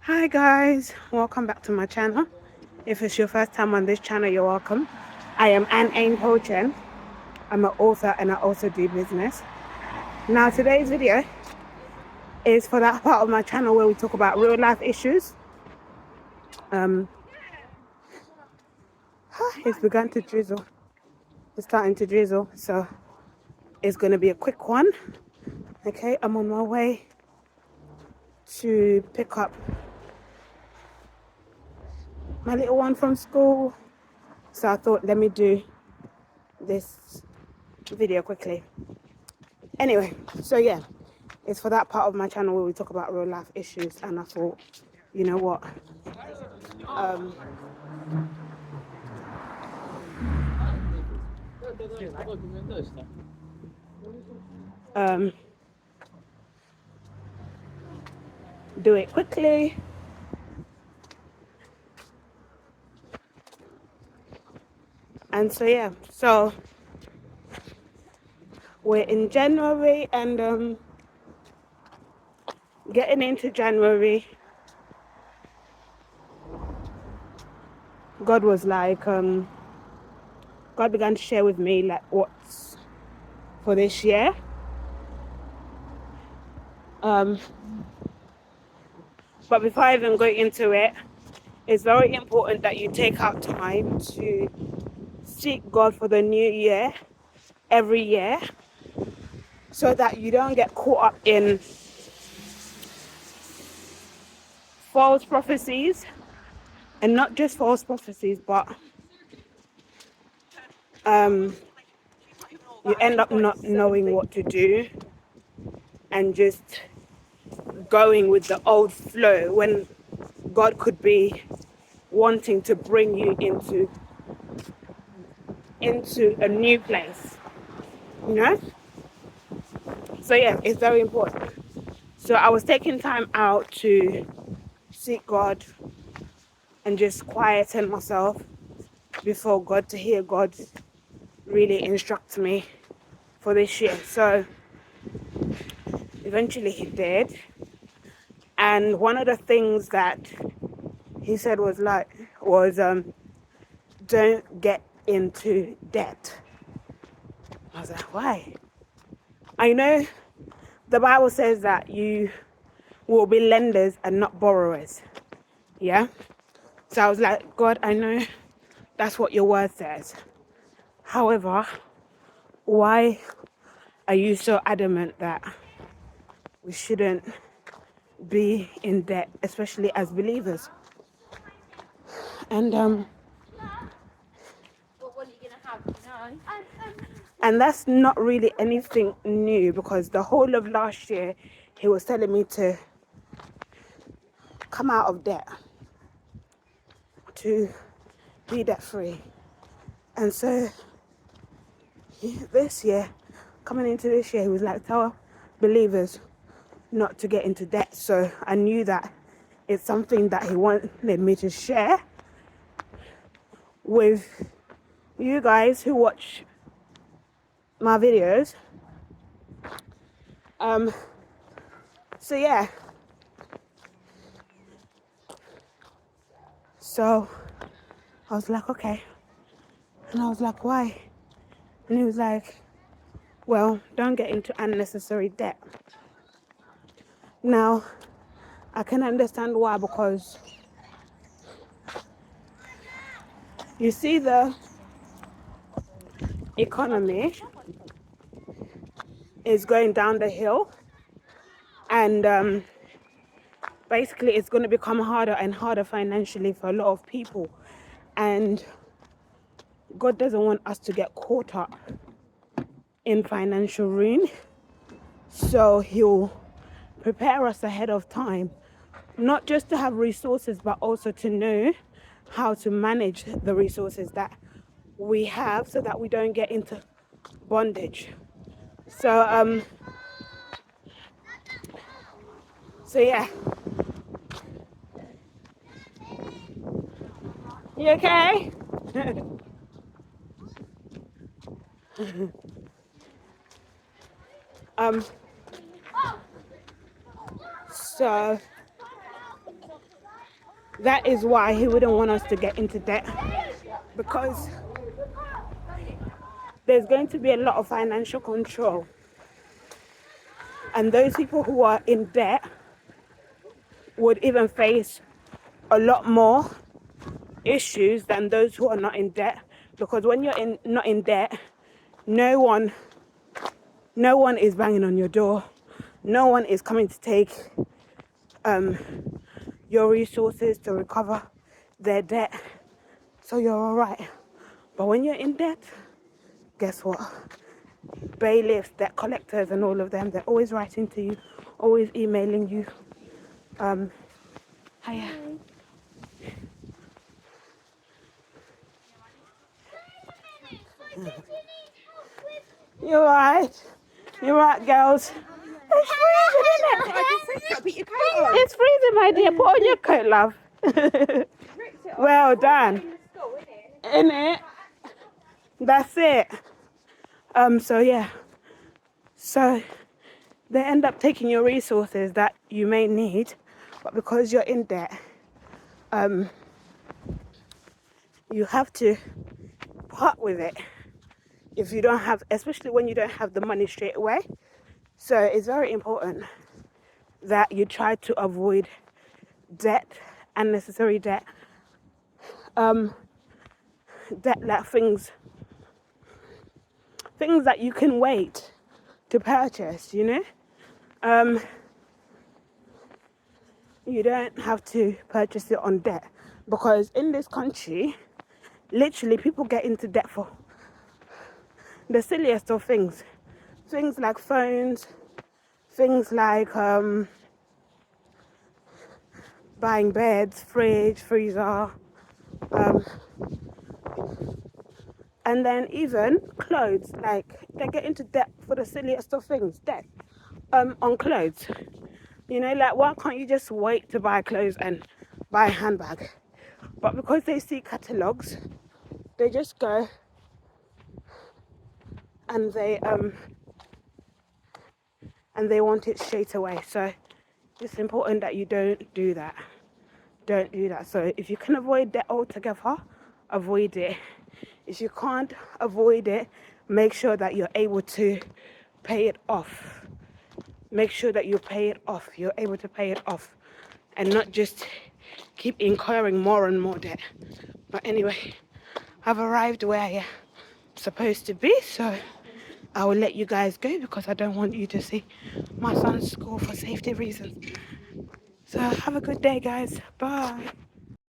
Hi guys, welcome back to my channel. If it's your first time on this channel, you're welcome. I am A.H.P. I'm an author and I also do business. Now today's video is for that part of my channel where we talk about real life issues. Um, it's begun to drizzle. It's starting to drizzle, so it's going to be a quick one. Okay, I'm on my way to pick up my little one from school. So I thought, let me do this video quickly. Anyway, so yeah, it's for that part of my channel where we talk about real life issues, and I thought, you know what, um, um, do it quickly. And so yeah, so we're in January, and getting into January, God was like, God began to share with me like what's for this year. Um, but before I even go into it, it's very important that you take out time to seek God for the new year every year, so that you don't get caught up in false prophecies, and not just false prophecies, but you end up not knowing what to do and just going with the old flow when God could be wanting to bring you into a new place, you know. So yeah, it's very important. So I was taking time out to seek God and just quieten myself before God, to hear God really instruct me for this year. So eventually he did. And one of the things that he said was don't get into debt. I was like, why? I know the Bible says that you will be lenders and not borrowers. Yeah? So I was like, God, I know that's what your word says. However, why are you so adamant that we shouldn't be in debt, especially as believers? And and that's not really anything new, because the whole of last year he was telling me to come out of debt, to be debt free. And so this year, coming into this year, he was like, tell believers not to get into debt. So I knew that it's something that he wanted me to share with you guys who watch my videos. So yeah, so I was like, okay. And I was like, why? And he was like, well, don't get into unnecessary debt. Now, I can understand why, because you see the economy is going down the hill, and basically it's going to become harder and harder financially for a lot of people. And God doesn't want us to get caught up in financial ruin. So he'll prepare us ahead of time, not just to have resources, but also to know how to manage the resources that we have, so that we don't get into bondage. So yeah. You okay? um so That is why he wouldn't want us to get into debt, because there's going to be a lot of financial control. And those people who are in debt would even face a lot more issues than those who are not in debt. Because when you're not in debt, no one is banging on your door. No one is coming to take your resources to recover their debt. So you're all right. But when you're in debt, guess what? Bailiffs, debt collectors, and all of them, they're always writing to you, always emailing you. Hiya. You're right. You're right, girls. It's freezing, isn't it? It's freezing, my dear. Put on your coat, love. Well done. In it. That's it. So yeah. So they end up taking your resources that you may need, but because you're in debt, you have to part with it if you don't have, especially when you don't have the money straight away. So it's very important that you try to avoid debt, unnecessary debt, debt like things that you can wait to purchase, you know. You don't have to purchase it on debt, because in this country, literally people get into debt for the silliest of things. Things like phones, things like buying beds, fridge, freezer, and then even clothes. Like they get into debt for the silliest of things. Debt on clothes. You know, like why can't you just wait to buy clothes and buy a handbag? But because they see catalogs, they just go and they want it straight away. So it's important that you don't do that. Don't do that. So if you can avoid debt altogether, avoid it. If you can't avoid it, make sure that you're able to pay it off. Make sure that you pay it off. You're able to pay it off, and not just keep incurring more and more debt. But anyway, I've arrived where I am supposed to be, so I will let you guys go because I don't want you to see my son's school for safety reasons. So have a good day, guys. Bye.